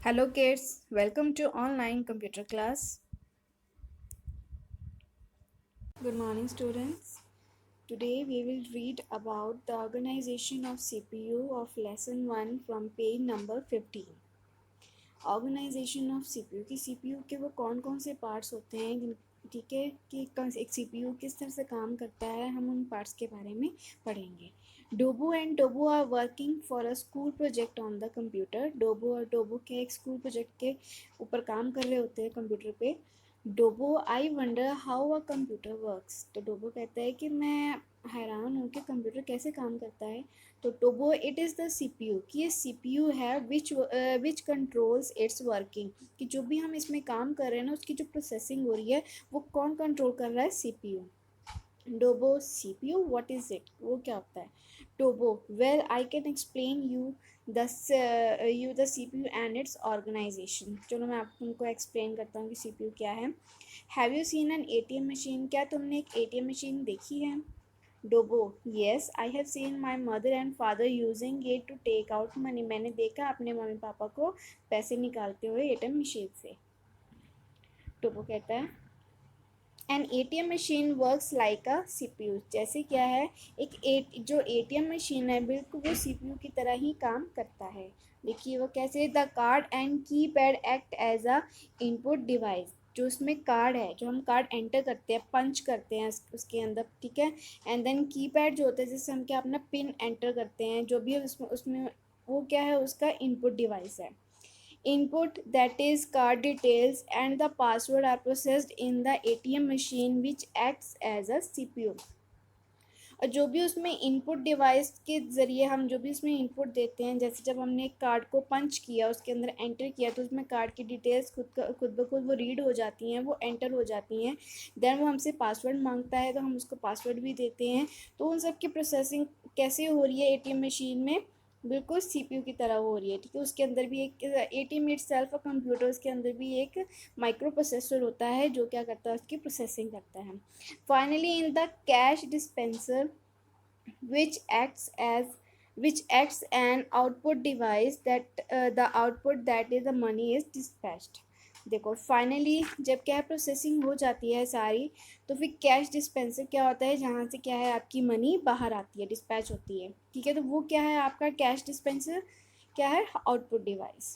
Hello kids, welcome to online computer class. Good morning students. Today we will read about the organization of CPU of lesson 1 from page number 15. Organisation of CPU की CPU के वो कौन कौन से parts होते हैं, ठीक है, कि एक सीपीयू किस तरह से काम करता है, हम उन पार्ट्स के बारे में पढ़ेंगे. Dobo and Tobo are working for a school project on the computer. Dobo और टोबो के एक स्कूल प्रोजेक्ट के ऊपर काम कर रहे होते हैं कंप्यूटर पे. Dobo I wonder how a computer works. तो डोबो कहता है कि मैं हैरान हूँ कि कंप्यूटर कैसे काम करता है. तो टोबो इट इज़ द सीपीयू, कि ये सीपीयू है विच कंट्रोल्स इट्स वर्किंग, कि जो भी हम इसमें काम कर रहे हैं ना उसकी जो प्रोसेसिंग हो रही है वो कौन कंट्रोल कर रहा है, CPU. Dobo CPU what is it, वो क्या होता है. Tobo well I can explain the CPU and its organisation. चलो मैं आपको उनको एक्सप्लेन करता हूँ कि सीपीयू क्या है. Have you seen an ATM machine, क्या तुमने एक एटीएम मशीन देखी है. डोबो yes I have seen my mother and father using it to take out money. मैंने देखा अपने मम्मी पापा को पैसे निकालते हुए एटीएम मशीन से. डोबो कहता है N ATM machine works like अ सीपीयू. जैसे क्या है, जो एटीएम मशीन है बिल्कुल वो सीपीयू की तरह ही काम करता है. देखिए वो कैसे. The card and keypad act as a input device. जो उसमें कार्ड है, जो हम कार्ड एंटर करते हैं, पंच करते हैं उसके अंदर, ठीक है. एंड देन की पैड जो होता है जिससे हम क्या अपना पिन एंटर करते हैं, जो भी उसमें उसमें वो क्या है, उसका इनपुट डिवाइस है. Input, that is card details, and the password are processed in the ATM machine which acts as a CPU. और जो भी उसमें इनपुट डिवाइस के ज़रिए हम जो भी उसमें इनपुट देते हैं, जैसे जब हमने एक कार्ड को पंच किया, उसके अंदर एंटर किया, तो उसमें कार्ड की डिटेल्स खुद ब खुद वो रीड हो जाती हैं, वो एंटर हो जाती हैं. देन वो हमसे पासवर्ड मांगता है तो हम उसको पासवर्ड भी देते हैं. तो उन सब की प्रोसेसिंग कैसे हो रही है एटीएम मशीन में, बिल्कुल सीपीयू की तरह हो रही है, ठीक है. उसके अंदर भी एक एटीएम इटसेल्फ कंप्यूटर, उसके अंदर भी एक माइक्रो प्रोसेसर होता है जो क्या करता है, उसकी प्रोसेसिंग करता है. Finally, in the cash dispenser, which acts as which acts an output device, that the output, that is the money, is dispatched. देखो फाइनली जब क्या प्रोसेसिंग हो जाती है सारी, तो फिर कैश डिस्पेंसर क्या होता है, जहाँ से क्या है आपकी मनी बाहर आती है, डिस्पैच होती है, ठीक है. तो वो क्या है आपका कैश डिस्पेंसर, क्या है, output device.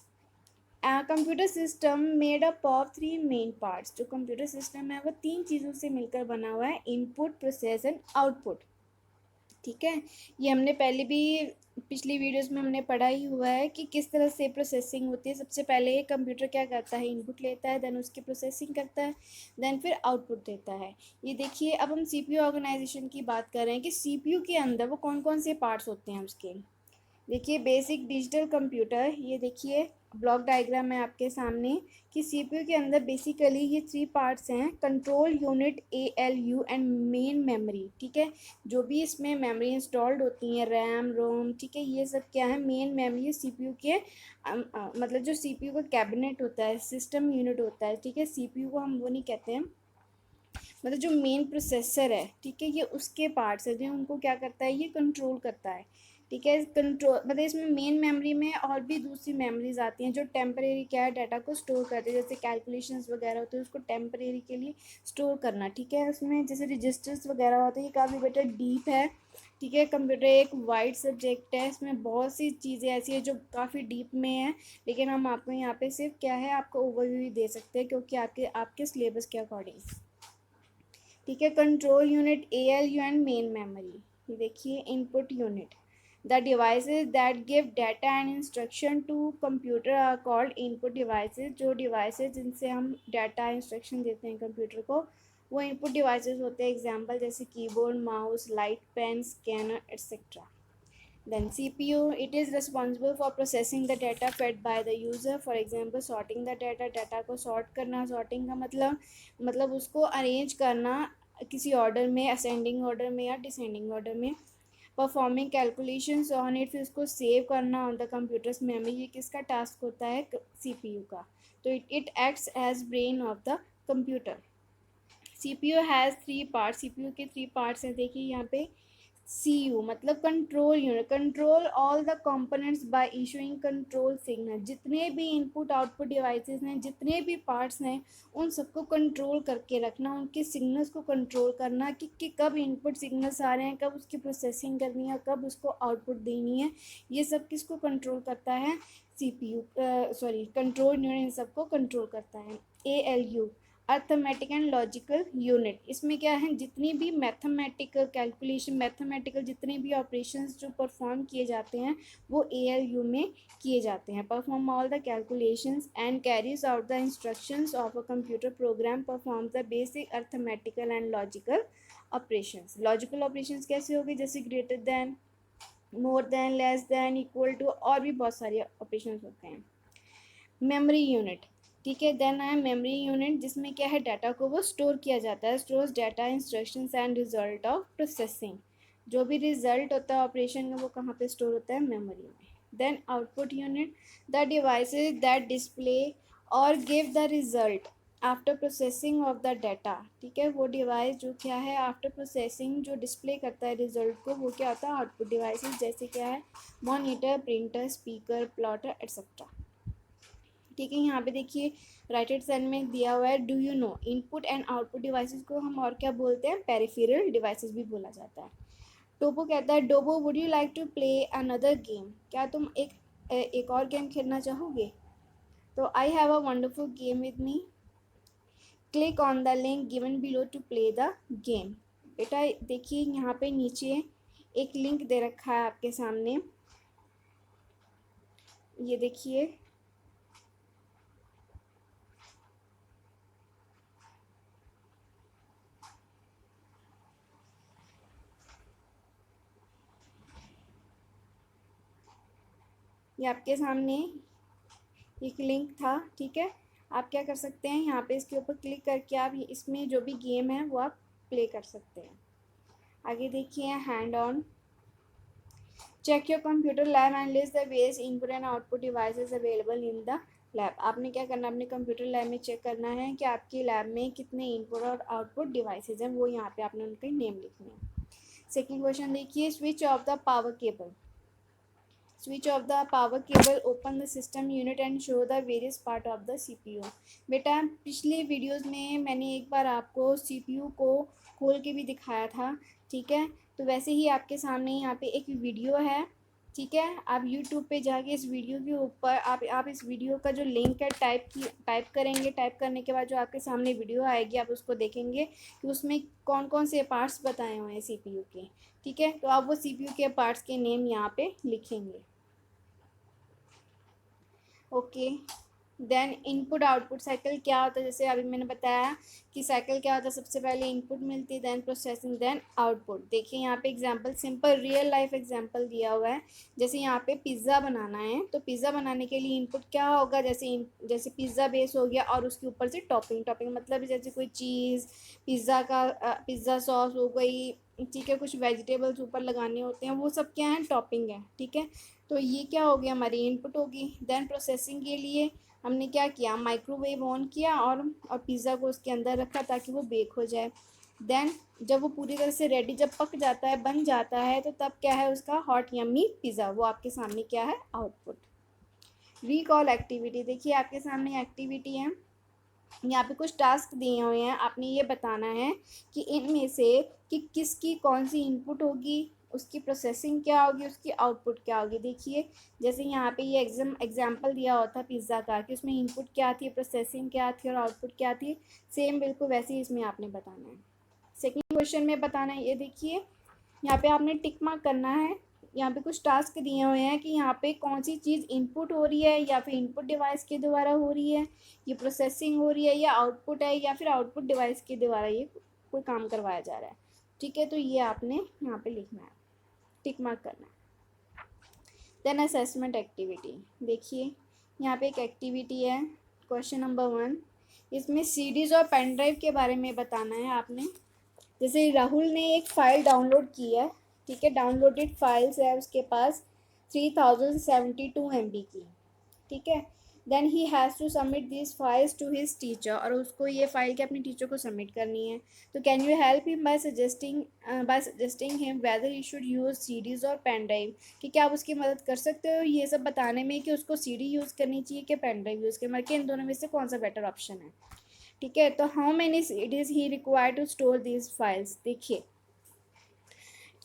Computer system made up of three main parts. जो कंप्यूटर सिस्टम है वो तीन चीज़ों से मिलकर बना हुआ है, इनपुट, प्रोसेस एंड आउटपुट, ठीक है. ये हमने पहले भी पिछली वीडियोस में हमने पढ़ा ही हुआ है कि किस तरह से प्रोसेसिंग होती है. सबसे पहले ये कंप्यूटर क्या करता है, इनपुट लेता है, देन उसकी प्रोसेसिंग करता है, देन फिर आउटपुट देता है. ये देखिए अब हम सीपीयू ऑर्गेनाइजेशन की बात कर रहे हैं कि सीपीयू के अंदर वो कौन कौन से पार्ट्स होते हैं उसके. देखिए बेसिक डिजिटल कंप्यूटर, ये देखिए ब्लॉक डायग्राम है आपके सामने कि सीपीयू के अंदर बेसिकली ये थ्री पार्ट्स हैं, control unit, ALU and main memory, ठीक है. जो भी इसमें मेमोरी इंस्टॉल्ड होती हैं, रैम रोम, ठीक है, ये सब क्या है, मेन मेमोरी सीपीयू के मतलब जो सीपीयू का कैबिनेट होता है, सिस्टम यूनिट होता है, ठीक है. सीपीयू को हम वो नहीं कहते हैं, मतलब जो मेन प्रोसेसर है, ठीक है, ये उसके पार्ट्स है जो उनको क्या करता है, ये कंट्रोल करता है, ठीक है. कंट्रोल मतलब इसमें मेन मेमोरी में और भी दूसरी मेमोरीज आती हैं जो टेम्परेरी क्या है, डाटा को स्टोर करते हैं, जैसे कैलकुलेशंस वगैरह होते हैं उसको टेम्परेरी के लिए स्टोर करना, ठीक है. उसमें जैसे रजिस्टर्स वगैरह होते हैं, ये काफ़ी बेटा डीप है, ठीक है. कंप्यूटर एक वाइड सब्जेक्ट है, इसमें बहुत सी चीज़ें ऐसी है जो काफ़ी डीप में है, लेकिन हम आपको यहाँ पे सिर्फ क्या है, आपको ओवरव्यू दे सकते हैं क्योंकि आपके आपके सिलेबस के अकॉर्डिंग, ठीक है. Control unit, ALU and main memory. ये देखिए input unit, the devices that give data and instruction to computer are called input devices. जो डिवाइसेस जिनसे हम डाटा इंस्ट्रक्शन देते हैं कंप्यूटर को, वो इनपुट डिवाइसेस होते हैं. एग्जांपल जैसे keyboard, mouse, light, pen, scanner etcetera. Then CPU, it is responsible for processing the data fed by the user. For example, sorting the data, data को sort करना. Sorting का मतलब उसको अरेंज करना किसी ऑर्डर में, असेंडिंग ऑर्डर में या डिसेंडिंग ऑर्डर में. परफॉर्मिंग कैलकुलेशंस ऑन इट, फिर उसको सेव करना ऑन द कंप्यूटर्स मेमोरी. ये किसका टास्क होता है, सीपीयू का. तो it acts as brain of the computer. CPU has three parts. CPU के थ्री पार्ट्स हैं, देखिए यहाँ पे. CU मतलब control unit, control all the components by issuing control signal. जितने भी इनपुट आउटपुट डिवाइसेस हैं, जितने भी पार्ट्स हैं, उन सबको कंट्रोल करके रखना, उनके सिग्नल्स को कंट्रोल करना कि कब इनपुट सिग्नल्स आ रहे हैं, कब उसकी प्रोसेसिंग करनी है, कब उसको आउटपुट देनी है। ये सब किसको कंट्रोल करता है? CPU, sorry control unit in सबको कंट्रोल करता है। ALU arithmetic and logical unit, इसमें क्या है, जितनी भी मैथमेटिकल कैलकुलेशन, मैथमेटिकल जितने भी ऑपरेशंस जो परफॉर्म किए जाते हैं वो ALU में किए जाते हैं। Perform all the calculations and carries out the instructions of a computer program, perform the basic arithmetical and logical operations. Logical operations कैसे होगी? जैसे greater than, more than, less than, equal to, और भी बहुत सारे ऑपरेशंस होते हैं। Memory unit, ठीक है, देन है मेमोरी यूनिट, जिसमें क्या है, डाटा को वो स्टोर किया जाता है। Stores data, instructions and result of processing. जो भी रिजल्ट होता है ऑपरेशन का वो कहाँ पे स्टोर होता है? मेमोरी में। Then output unit, the devices that display और give the result after processing of the data, ठीक है, वो डिवाइस जो क्या है, आफ्टर प्रोसेसिंग जो डिस्प्ले करता है रिजल्ट को, वो क्या होता है? Output devices. जैसे क्या है, monitor, printer, speaker, plotter etcetera, ठीक है। यहाँ पे देखिए राइट हैंड साइड में दिया हुआ है, do you know input and output devices को हम और क्या बोलते हैं? पेरिफेरल डिवाइसेस भी बोला जाता है। टोपो कहता है, Dobo would you like to play another game, क्या तुम एक और गेम खेलना चाहोगे? तो I have a wonderful game with me, click on the link given below to play the game. बेटा देखिए यहाँ पे नीचे एक लिंक दे रखा है आपके सामने, ये देखिए, ये आपके सामने एक लिंक था, ठीक है। आप क्या कर सकते हैं, यहाँ पे इसके ऊपर क्लिक करके आप इसमें जो भी गेम है वो आप प्ले कर सकते हैं। आगे देखिए, hand on, check your computer lab and list the various input and output devices available in the lab. आपने क्या करना है, अपने कंप्यूटर लैब में चेक करना है कि आपकी लैब में कितने इनपुट और आउटपुट डिवाइसेस हैं, वो यहाँ पे आपने उनके नेम लिखने हैं। सेकेंड क्वेश्चन देखिए, switch off the power cable, switch off the power cable, open the system unit and show the various part of the CPU। बेटा पिछले वीडियोस में मैंने एक बार आपको CPU को खोल के भी दिखाया था, ठीक है। तो वैसे ही आपके सामने यहाँ पे एक वीडियो है, ठीक है। आप YouTube पे जाके इस वीडियो के ऊपर आप इस वीडियो का जो लिंक है टाइप करेंगे। टाइप करने के बाद जो आपके सामने वीडियो आएगी आप उसको देखेंगे कि उसमें कौन कौन से पार्ट्स बताए हुए हैं CPU के, ठीक है। तो आप वो CPU के पार्ट्स के नेम यहाँ पे लिखेंगे, okay. Then input output cycle क्या होता है, जैसे अभी मैंने बताया कि साइकिल क्या होता है, सबसे पहले इनपुट मिलती है, देन प्रोसेसिंग, देन आउटपुट। देखिए यहाँ पे example, simple real life example दिया हुआ है। जैसे यहाँ पे पिज़्ज़ा बनाना है, तो पिज़्ज़ा बनाने के लिए इनपुट क्या होगा, जैसे पिज़्ज़ा बेस हो गया और उसके ऊपर से टॉपिंग, टॉपिंग मतलब जैसे कोई चीज़, पिज़्ज़ा सॉस हो गई, ठीक है, कुछ वेजिटेबल्स ऊपर लगाने होते हैं, वो सब क्या है, टॉपिंग है, ठीक है। तो ये क्या हो गया, हमारी इनपुट होगी। देन प्रोसेसिंग के लिए हमने क्या किया, माइक्रोवेव ऑन किया और पिज़्ज़ा को उसके अंदर रखा ताकि वो बेक हो जाए। देन जब वो पूरी तरह से रेडी, जब पक जाता है, बन जाता है, तो तब क्या है, उसका हॉट यम्मी पिज़्ज़ा, वो आपके सामने क्या है, आउटपुट। रिकॉल एक्टिविटी, देखिए आपके सामने एक्टिविटी है, यहाँ पे कुछ टास्क दिए हुए हैं, आपने ये बताना है कि इनमें से कि किसकी कौन सी इनपुट होगी, उसकी प्रोसेसिंग क्या होगी, उसकी आउटपुट क्या होगी। देखिए जैसे यहाँ पे ये एग्जाम्पल दिया हुआ था पिज़्ज़ा का कि उसमें इनपुट क्या थी, प्रोसेसिंग क्या थी और आउटपुट क्या थी, सेम बिल्कुल वैसे ही इसमें आपने बताना है। सेकेंड क्वेश्चन में बताना है, ये देखिए यहाँ पे आपने टिक मार्क करना है। यहाँ पे कुछ टास्क दिए हुए हैं कि यहाँ पे कौन सी चीज़ इनपुट हो रही है या फिर इनपुट डिवाइस के द्वारा हो रही है, ये प्रोसेसिंग हो रही है, या आउटपुट है, या फिर आउटपुट डिवाइस के द्वारा ये कोई काम करवाया जा रहा है, ठीक है। तो ये आपने यहाँ पे लिखना है, टिक मार्क करना है। देन असेसमेंट एक्टिविटी, देखिए यहाँ पे एक एक्टिविटी है, क्वेश्चन नंबर 1, इसमें सीडीज और पेन ड्राइव के बारे में बताना है आपने। जैसे राहुल ने एक फ़ाइल डाउनलोड की है, ठीक है, डाउनलोडेड फाइल्स है उसके पास 3072 MB की, ठीक है। Then he has to submit this files to his teacher, और उसको ये फाइल के अपने टीचर को सबमिट करनी है। तो can you help him by suggesting him weather he should use CDs और पेन ड्राइव, कि क्या आप उसकी मदद कर सकते हो ये सब बताने में कि उसको सीडी यूज़ करनी चाहिए कि पेन ड्राइव यूज़ करनी, कि इन दोनों में से कौन सा बेटर ऑप्शन है। ठीक है, तो how many CDs he require to store these files. देखिए,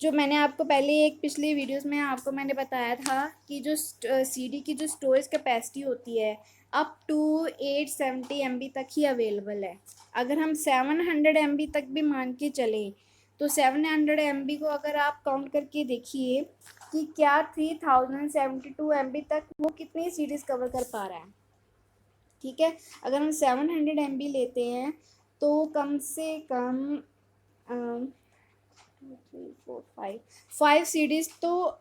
जो मैंने आपको पहले एक पिछली वीडियोस में आपको मैंने बताया था कि जो सीडी की जो स्टोरेज कैपेसिटी होती है अप टू 870 MB तक ही अवेलेबल है। अगर हम 700 MB तक भी मान के चलें तो 700 MB को अगर आप काउंट करके देखिए कि क्या 3072 MB तक वो कितनी सीरीज़ कवर कर पा रहा है। ठीक है, अगर हम 700 MB लेते हैं तो कम से कम 5 सीडीज तो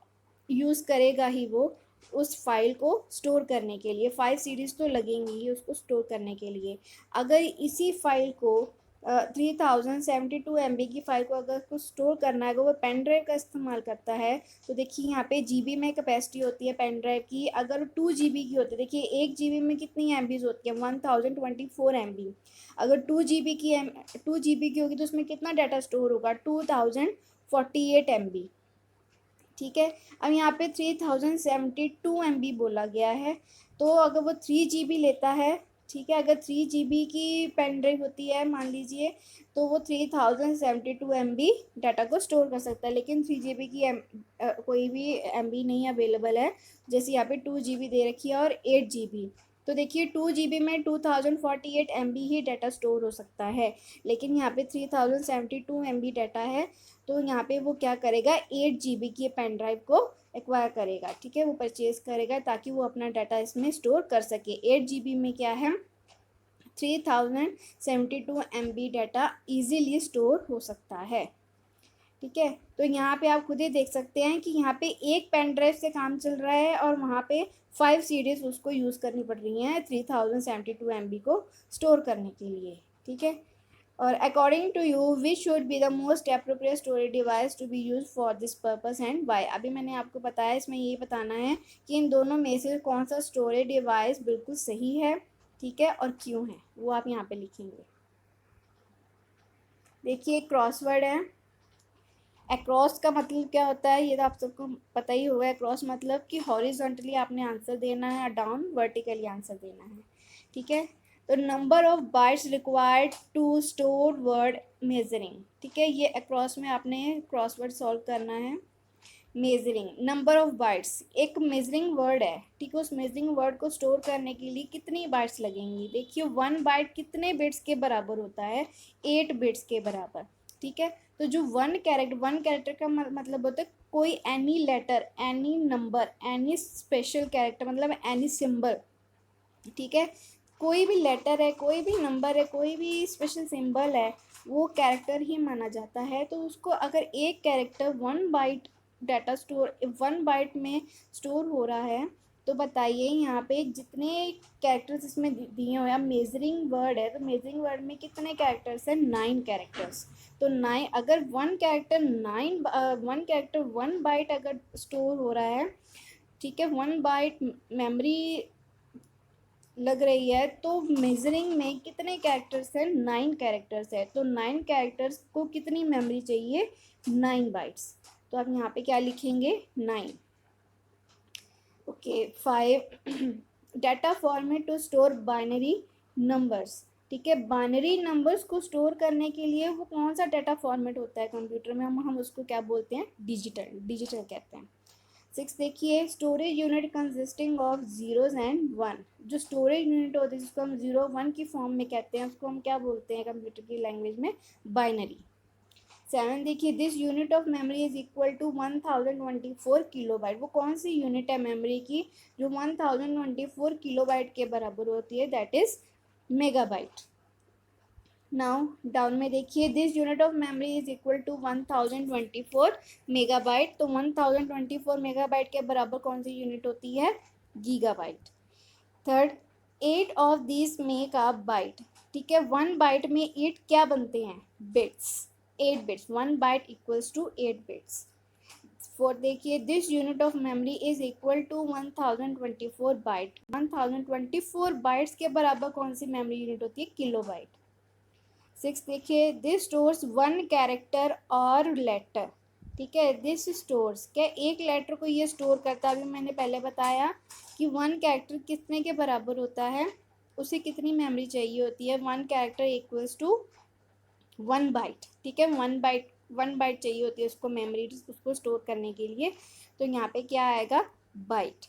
यूज़ करेगा ही वो उस फाइल को स्टोर करने के लिए। 5 सीडीज तो लगेंगी ही उसको स्टोर करने के लिए। अगर इसी फाइल को 3072 MB की फ़ाइल को अगर कुछ स्टोर करना है, अगर वो पेन ड्राइव का इस्तेमाल करता है तो देखिए यहाँ पे जीबी में कैपेसिटी होती है पेन ड्राइव की। अगर 2 GB की होती है, देखिए 1 GB में कितनी MBs होती है, 1024 MB। अगर 2 GB की 2 GB की होगी तो उसमें कितना डाटा स्टोर होगा, 2048 MB। ठीक है, अब यहाँ पे 3072 MB बोला गया है, तो अगर वो 3 GB लेता है, ठीक है, अगर 3 GB की पेन ड्राइव होती है मान लीजिए, तो वो 3072 MB डाटा को स्टोर कर सकता है। लेकिन 3 GB की कोई भी MB नहीं अवेलेबल है, जैसे यहाँ पे 2 GB दे रखी है और 8 GB। तो देखिए 2 GB में 2048 MB ही डाटा स्टोर हो सकता है, लेकिन यहाँ पे 3072 MB डाटा है। तो यहाँ पे वो क्या करेगा, 8 GB की पेन ड्राइव को एक्वायर करेगा। ठीक है, वो परचेज करेगा ताकि वो अपना डाटा इसमें स्टोर कर सके। 8 GB में क्या है, 3072 MB डाटा इजीली स्टोर हो सकता है। ठीक है, तो यहाँ पे आप खुद ही देख सकते हैं कि यहाँ पे एक पेन ड्राइव से काम चल रहा है और वहाँ पे 5 सीडीज उसको यूज़ करनी पड़ रही हैं 3072 MB को स्टोर करने के लिए। ठीक है, और according to you which should be the most appropriate storage device to be use for this purpose and why. अभी मैंने आपको बताया, इसमें ये बताना है कि इन दोनों में से कौन सा स्टोरेज डिवाइस बिल्कुल सही है। ठीक है, और क्यों है वो आप यहाँ पे लिखेंगे। देखिए क्रॉसवर्ड है। अक्रॉस का मतलब क्या होता है ये तो आप सबको पता ही होगा। अक्रॉस मतलब कि हॉरिजॉन्टली आपने आंसर देना है और डाउन वर्टिकली आंसर देना है। ठीक है, तो number of bytes required to store word measuring. ठीक है, ये अक्रॉस में आपने क्रॉसवर्ड सॉल्व करना है। मेजरिंग, नंबर ऑफ बाइट्स एक मेजरिंग वर्ड है। ठीक है, उस मेजरिंग वर्ड को स्टोर करने के लिए कितनी बाइट्स लगेंगी। देखिए 1 बाइट कितने बिट्स के बराबर होता है, 8 बिट्स के बराबर। ठीक है, तो जो वन कैरेक्टर का मतलब होता है कोई any letter, any number, any special character, मतलब एनी सिंबल। ठीक है, कोई भी लेटर है, कोई भी नंबर है, कोई भी स्पेशल सिंबल है, वो कैरेक्टर ही माना जाता है। तो उसको अगर एक character 1 byte data store 1 byte में स्टोर हो रहा है, तो बताइए यहाँ पे जितने कैरेक्टर्स इसमें दिए हुए हैं, मेजरिंग वर्ड है तो मेजरिंग वर्ड में कितने कैरेक्टर्स हैं, 9 कैरेक्टर्स। तो 9 अगर 1 बाइट अगर स्टोर हो रहा है, ठीक है, 1 बाइट मेमोरी लग रही है, तो मेजरिंग में कितने कैरेक्टर्स हैं, 9 कैरेक्टर्स है। तो 9 कैरेक्टर्स को कितनी मेमोरी चाहिए, 9 बाइट्स। तो आप यहाँ पे क्या लिखेंगे, 9। Okay 5 data format to store binary numbers. ठीक है, बाइनरी नंबर्स को स्टोर करने के लिए वो कौन सा डाटा फॉर्मेट होता है कंप्यूटर में, हम उसको क्या बोलते हैं, डिजिटल कहते हैं। 6 देखिए, storage unit consisting of zeros and 1। जो स्टोरेज यूनिट होती है जिसको हम 0 1 की फॉर्म में कहते हैं, उसको हम क्या बोलते हैं कंप्यूटर की लैंग्वेज में, बाइनरी। 7 देखिए, this unit of memory is equal to 1024 kilobyte. वो कौन सी यूनिट है मेमोरी की जो 1024 किलोबाइट के बराबर होती है, that is megabyte. Now down में देखिए, this unit of memory is equal to 1024 megabyte. तो 1024 मेगाबाइट के बराबर कौन सी यूनिट होती है, gigabyte. Third, 8 of this make a byte. ठीक है, 1 बाइट में 8 क्या बनते हैं, bits, 8 bits. 1 byte equals to 8 bits. Four देखिए, this unit of memory is equal to 1024 byte. 1024 bytes के बराबर कौन सी मेमोरी यूनिट होती है? किलोबाइट। सिक्स देखिए, दिस स्टोर्स वन कैरेक्टर और लेटर। ठीक है, दिस स्टोर्स, क्या एक लेटर को ये स्टोर करता है? अभी मैंने पहले बताया कि वन कैरेक्टर कितने के बराबर होता है, उसे कितनी मेमोरी चाहिए होती है? One character equals to 1 byte. ठीक है, 1 बाइट चाहिए होती है उसको मेमोरी, उसको स्टोर करने के लिए। तो यहाँ पे क्या आएगा? बाइट।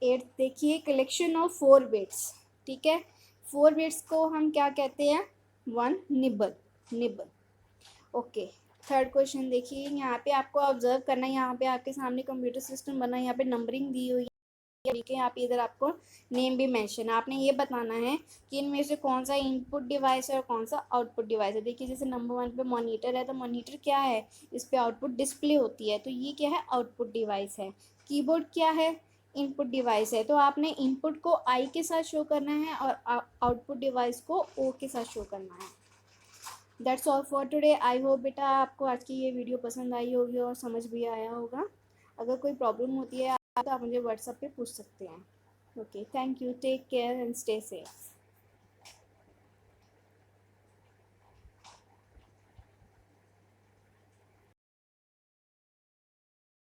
एट्थ देखिए, कलेक्शन ऑफ 4 बिट्स। ठीक है, 4 बिट्स को हम क्या कहते हैं? One nibble. Nibble. Okay, third question देखिए, यहाँ पे आपको ऑब्जर्व करना है, यहाँ पे आपके सामने कंप्यूटर सिस्टम बना है, यहाँ पे नंबरिंग दी हुई है। ठीक है, यहाँ पे इधर आपको नेम भी मेंशन है। आपने ये बताना है कि इनमें से कौन सा इनपुट डिवाइस है और कौन सा आउटपुट डिवाइस है। देखिए, जैसे नंबर 1 पे मॉनिटर है, तो मॉनिटर क्या है? इस पे आउटपुट डिस्प्ले होती है, तो ये क्या है? आउटपुट डिवाइस है। कीबोर्ड क्या है? इनपुट डिवाइस है। तो आपने इनपुट को आई के साथ शो करना है और आउटपुट डिवाइस को ओ के साथ शो करना है। That's all for today. I hope बेटा आपको आज की ये वीडियो पसंद आई होगी और समझ भी आया होगा। अगर कोई प्रॉब्लम होती है तो आप मुझे व्हाट्सएप पे पूछ सकते हैं। Okay, thank you, take care and stay safe.